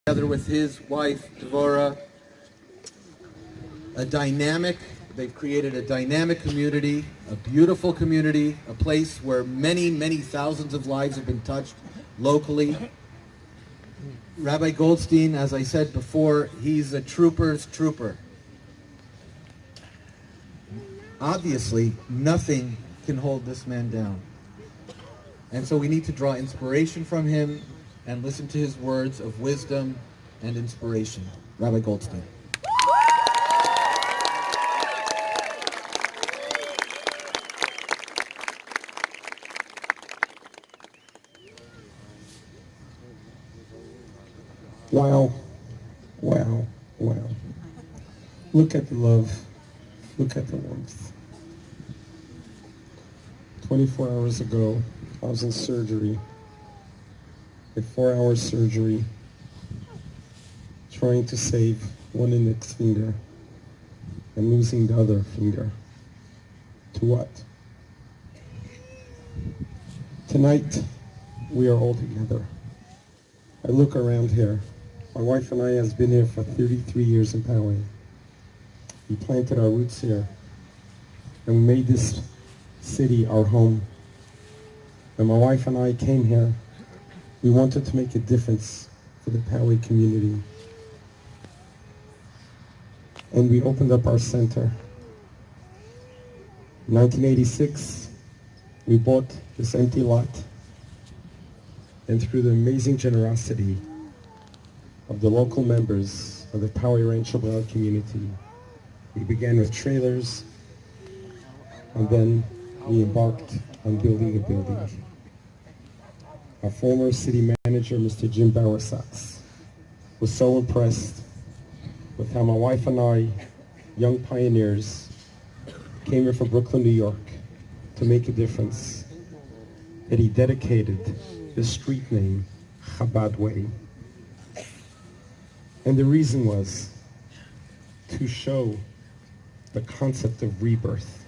together with his wife, Devorah, they've created a dynamic community, a beautiful community, a place where many, many thousands of lives have been touched locally. Rabbi Goldstein, as I said before, he's a trooper's trooper. Obviously, nothing can hold this man down. And so we need to draw inspiration from him and listen to his words of wisdom and inspiration. Rabbi Goldstein. Wow, wow, wow. Look at the love. Look at the warmth. 24 hours ago, I was in surgery, a 4-hour surgery, trying to save one index finger and losing the other finger. To what? Tonight, we are all together. I look around here. My wife and I has been here for 33 years in Poway. We planted our roots here, and we made this city our home. When my wife and I came here, we wanted to make a difference for the Poway community. And we opened up our center. In 1986, we bought this empty lot, and through the amazing generosity of the local members of the Poway Rancho Chabad community, we began with trailers, and then we embarked on building a building. Our former city manager, Mr. Jim Bower-Sachs, was so impressed with how my wife and I, young pioneers, came here from Brooklyn, New York, to make a difference, that he dedicated the street name Chabad Way. And the reason was to show the concept of rebirth.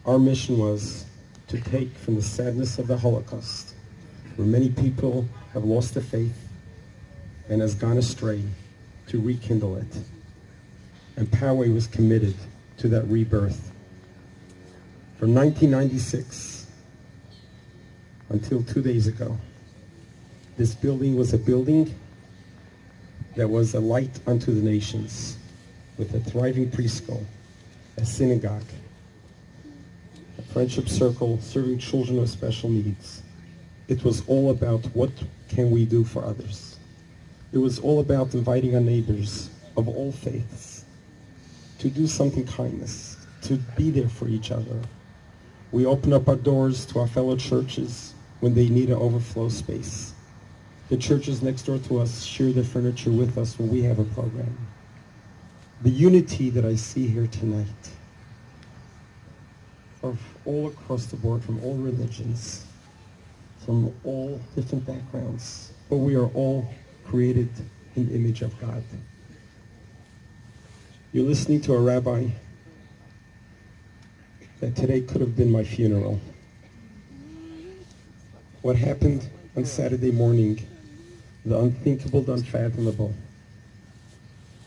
Our mission was to take from the sadness of the Holocaust, where many people have lost their faith and has gone astray, to rekindle it. And Poway was committed to that rebirth. From 1996 until 2 days ago, this building was a building that was a light unto the nations, with a thriving preschool, a synagogue, a friendship circle serving children with special needs. It was all about what can we do for others. It was all about inviting our neighbors of all faiths to do something kindness, to be there for each other. We open up our doors to our fellow churches when they need an overflow space. The churches next door to us share their furniture with us when we have a program. The unity that I see here tonight, of all across the board, from all religions, from all different backgrounds, but we are all created in the image of God. You're listening to a rabbi that today could have been my funeral. What happened on Saturday morning, the unthinkable, the unfathomable,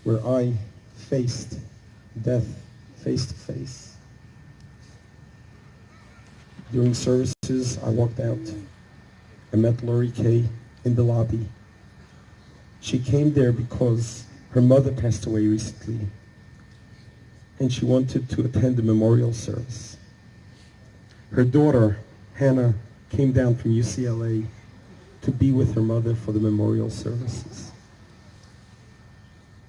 where I faced death face to face. During services, I walked out. I met Laurie Kaye in the lobby. She came there because her mother passed away recently, and she wanted to attend the memorial service. Her daughter, Hannah, came down from UCLA to be with her mother for the memorial services.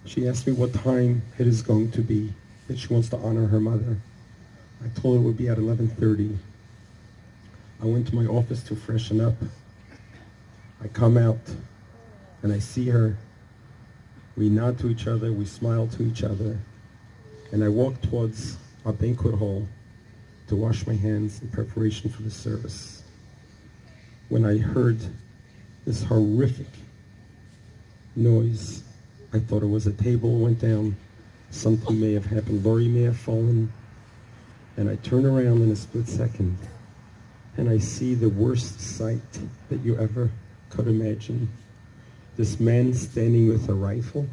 She asked me what time it is going to be, that she wants to honor her mother. I told her it would be at 11:30. I went to my office to freshen up. I come out and I see her. We nod to each other, we smile to each other, and I walk towards our banquet hall to wash my hands in preparation for the service, when I heard this horrific noise. I thought it was a table went down, something may have happened, Laurie may have fallen, and I turn around in a split second, and I see the worst sight that you ever could imagine. this man standing with a rifle,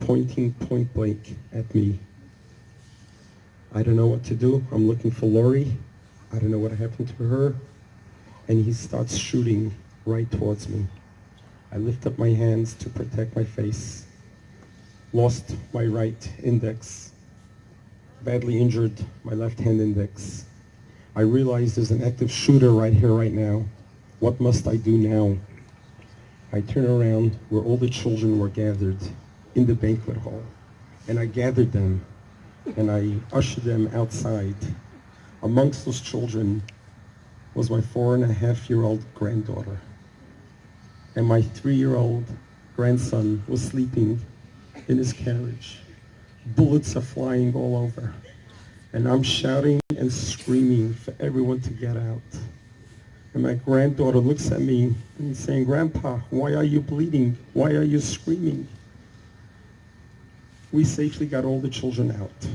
pointing point blank at me. I don't know what to do. I'm looking for Laurie. I don't know what happened to her. And he starts shooting right towards me. I lift up my hands to protect my face. Lost my right index. Badly injured my left hand index. I realize there's an active shooter right here, right now. What must I do now? I turn around where all the children were gathered in the banquet hall. And I gathered them and I ushered them outside. Amongst those children was my 4.5-year-old granddaughter. And my 3-year-old grandson was sleeping in his carriage. Bullets are flying all over. And I'm shouting and screaming for everyone to get out. And my granddaughter looks at me and he's saying, "Grandpa, why are you bleeding? Why are you screaming?" We safely got all the children out.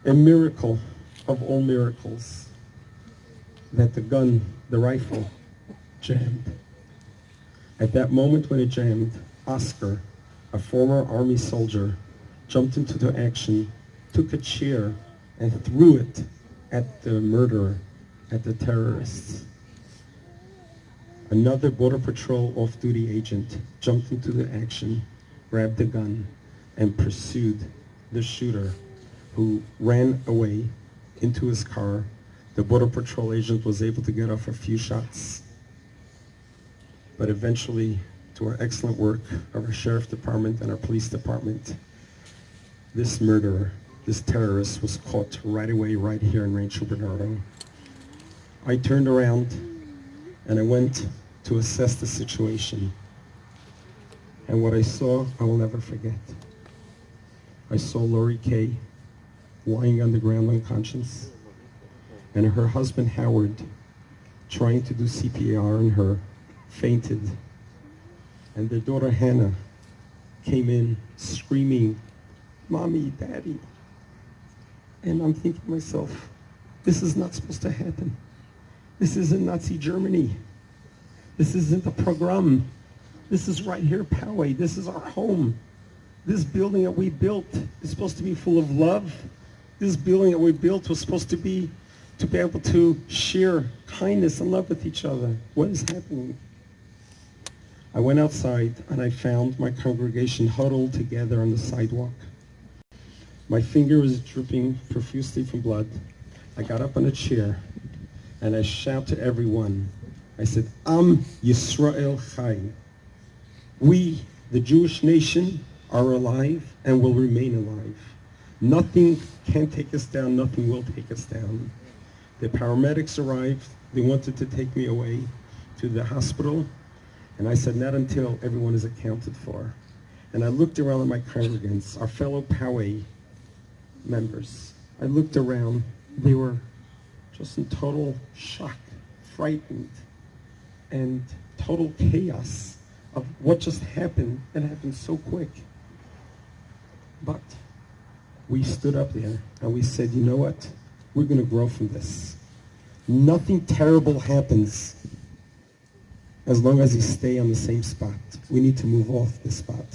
A miracle of all miracles that the gun, the rifle, jammed. At that moment when it jammed, Oscar, a former army soldier, jumped into the action, took a chair and threw it at the murderer, at the terrorists. Another Border Patrol off-duty agent jumped into the action, grabbed the gun, and pursued the shooter, who ran away into his car. The Border Patrol agent was able to get off a few shots. But eventually, to our excellent work of our sheriff department and our police department, this murderer, this terrorist, was caught right away, right here in Rancho Bernardo. I turned around and I went to assess the situation. And what I saw, I will never forget. I saw Laurie Kaye lying on the ground unconscious, and her husband Howard, trying to do CPR on her, fainted. And their daughter Hannah came in screaming, "Mommy, Daddy." And I'm thinking to myself, this is not supposed to happen. This isn't Nazi Germany. This isn't a program. This is right here, Poway. This is our home. This building that we built is supposed to be full of love. This building that we built was supposed to be able to share kindness and love with each other. What is happening? I went outside and I found my congregation huddled together on the sidewalk. My finger was dripping profusely from blood. I got up on a chair and I shout to everyone. I said, "Am Yisrael Chai." We, the Jewish nation, are alive and will remain alive. Nothing can take us down. Nothing will take us down. The paramedics arrived. They wanted to take me away to the hospital. And I said, not until everyone is accounted for. And I looked around at my congregants, our fellow Poway members. I looked around. They were just in total shock, frightened, and total chaos of what just happened. It happened so quick. But we stood up there and we said, you know what? We're going to grow from this. Nothing terrible happens as long as you stay on the same spot. We need to move off this spot.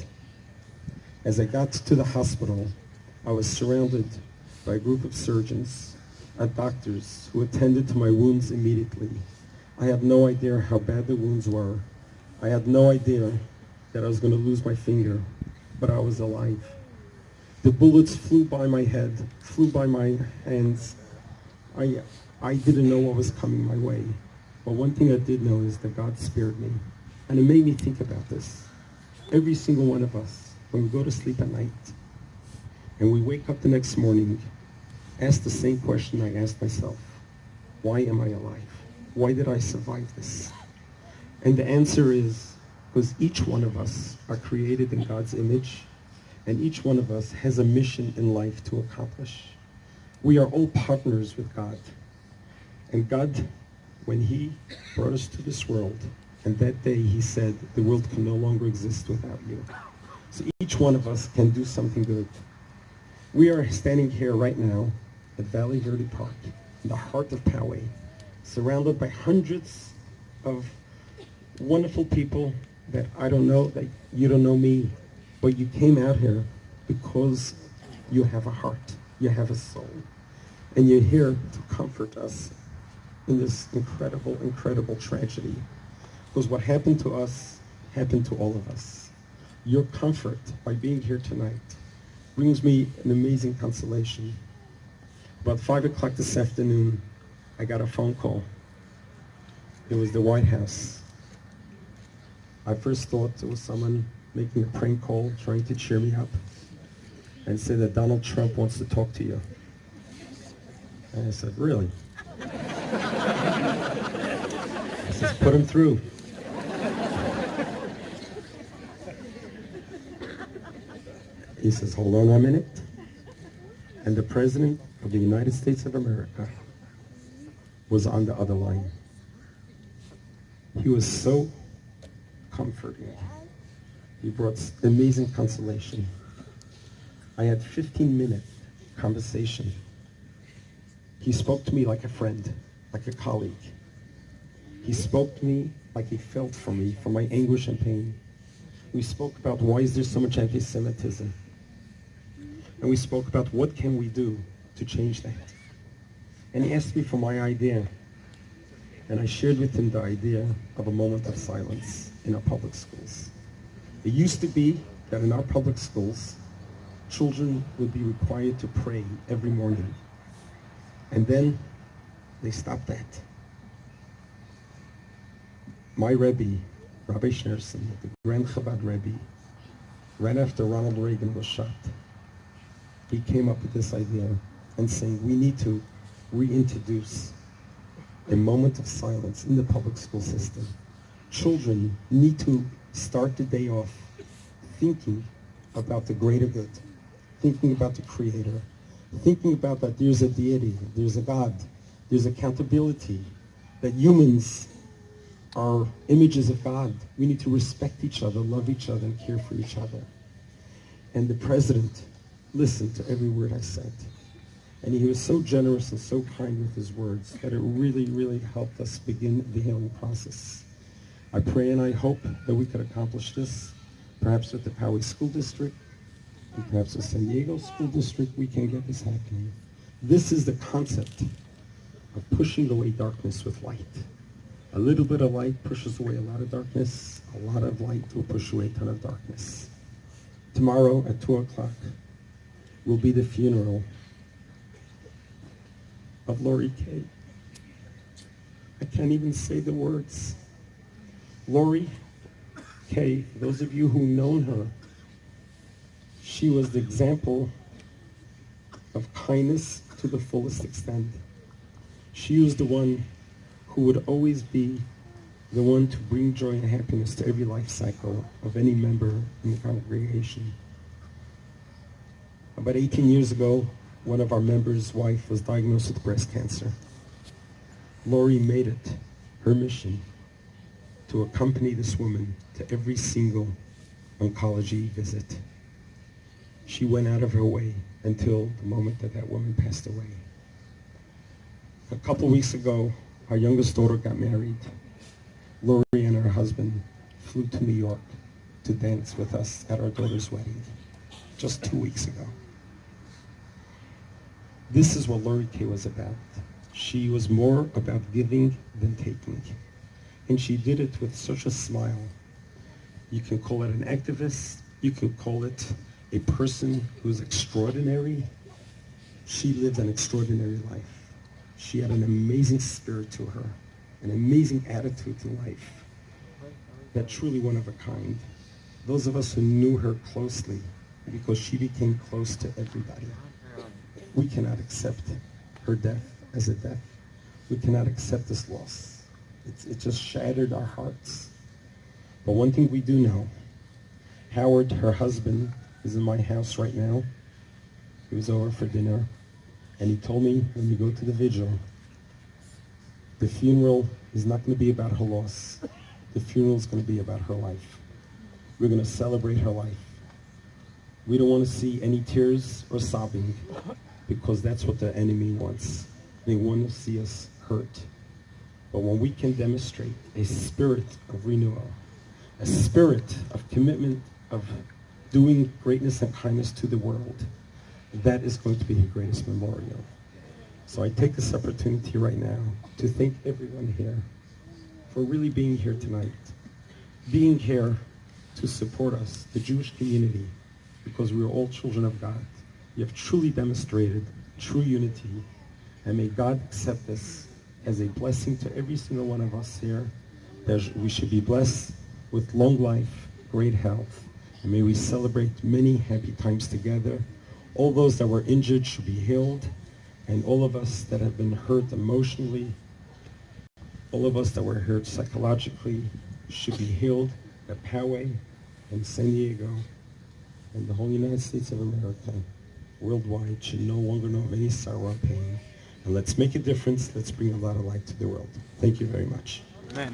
As I got to the hospital, I was surrounded by a group of surgeons and doctors who attended to my wounds immediately. I had no idea how bad the wounds were. I had no idea that I was going to lose my finger, but I was alive. The bullets flew by my head, flew by my hands. I didn't know what was coming my way. But one thing I did know is that God spared me. And it made me think about this. Every single one of us, when we go to sleep at night, and we wake up the next morning, ask the same question I asked myself. Why am I alive? Why did I survive this? And the answer is, because each one of us are created in God's image, and each one of us has a mission in life to accomplish. We are all partners with God. And God, when he brought us to this world, and that day he said, the world can no longer exist without you. So each one of us can do something good. We are standing here right now at Valley Verde Park, in the heart of Poway, surrounded by hundreds of wonderful people that I don't know, that you don't know me, but you came out here because you have a heart, you have a soul, and you're here to comfort us in this incredible, incredible tragedy. Because what happened to us happened to all of us. Your comfort by being here tonight brings me an amazing consolation. About 5 o'clock this afternoon, I got a phone call. It was the White House. I first thought it was someone making a prank call, trying to cheer me up, and said that Donald Trump wants to talk to you. And I said, really? I said, put him through. He says, hold on 1 minute. And the President of the United States of America was on the other line. He was so comforting. He brought amazing consolation. I had 15-minute conversation. He spoke to me like a friend, like a colleague. He spoke to me like he felt for me, for my anguish and pain. We spoke about why is there so much anti-Semitism. And we spoke about what can we do to change that. And he asked me for my idea. And I shared with him the idea of a moment of silence in our public schools. It used to be that in our public schools, children would be required to pray every morning. And then they stopped that. My Rebbe, Rabbi Schneerson, the Grand Chabad Rebbe, right after Ronald Reagan was shot, he came up with this idea and saying we need to reintroduce a moment of silence in the public school system. Children need to start the day off thinking about the greater good, thinking about the Creator, thinking about that there's a deity, there's a God, there's accountability, that humans are images of God. We need to respect each other, love each other, and care for each other. And the President listened to every word I said. And he was so generous and so kind with his words that it really, really helped us begin the healing process. I pray and I hope that we could accomplish this, perhaps with the Poway School District, and perhaps with San Diego School District, we can get this happening. This is the concept of pushing away darkness with light. A little bit of light pushes away a lot of darkness. A lot of light will push away a ton of darkness. Tomorrow at 2 o'clock will be the funeral of Laurie Kaye. I can't even say the words. Laurie Kaye, for those of you who've known her, she was the example of kindness to the fullest extent. She was the one who would always be the one to bring joy and happiness to every life cycle of any member in the congregation. About 18 years ago, one of our members' wife was diagnosed with breast cancer. Laurie made it her mission to accompany this woman to every single oncology visit. She went out of her way until the moment that that woman passed away. A couple weeks ago, our youngest daughter got married. Laurie and her husband flew to New York to dance with us at our daughter's wedding just 2 weeks ago. This is what Laurie Kaye was about. She was more about giving than taking. And she did it with such a smile. You can call it an activist. You can call it a person who's extraordinary. She lived an extraordinary life. She had an amazing spirit to her, an amazing attitude to life, that truly one of a kind. Those of us who knew her closely, because she became close to everybody, we cannot accept her death as a death. We cannot accept this loss. It just shattered our hearts. But one thing we do know, Howard, her husband, is in my house right now. He was over for dinner, and he told me when we go to the vigil, the funeral is not going to be about her loss. The funeral is going to be about her life. We're going to celebrate her life. We don't want to see any tears or sobbing, because that's what the enemy wants. They want to see us hurt. But when we can demonstrate a spirit of renewal, a spirit of commitment, of doing greatness and kindness to the world, that is going to be the greatest memorial. So I take this opportunity right now to thank everyone here for really being here tonight, being here to support us, the Jewish community, because we are all children of God. You have truly demonstrated true unity, and may God accept this as a blessing to every single one of us here, that we should be blessed with long life, great health, and may we celebrate many happy times together. All those that were injured should be healed, and all of us that have been hurt emotionally, all of us that were hurt psychologically should be healed at Poway and San Diego, and the whole United States of America, worldwide, should no longer know any sorrow or pain. And let's make a difference. Let's bring a lot of light to the world. Thank you very much. Amen.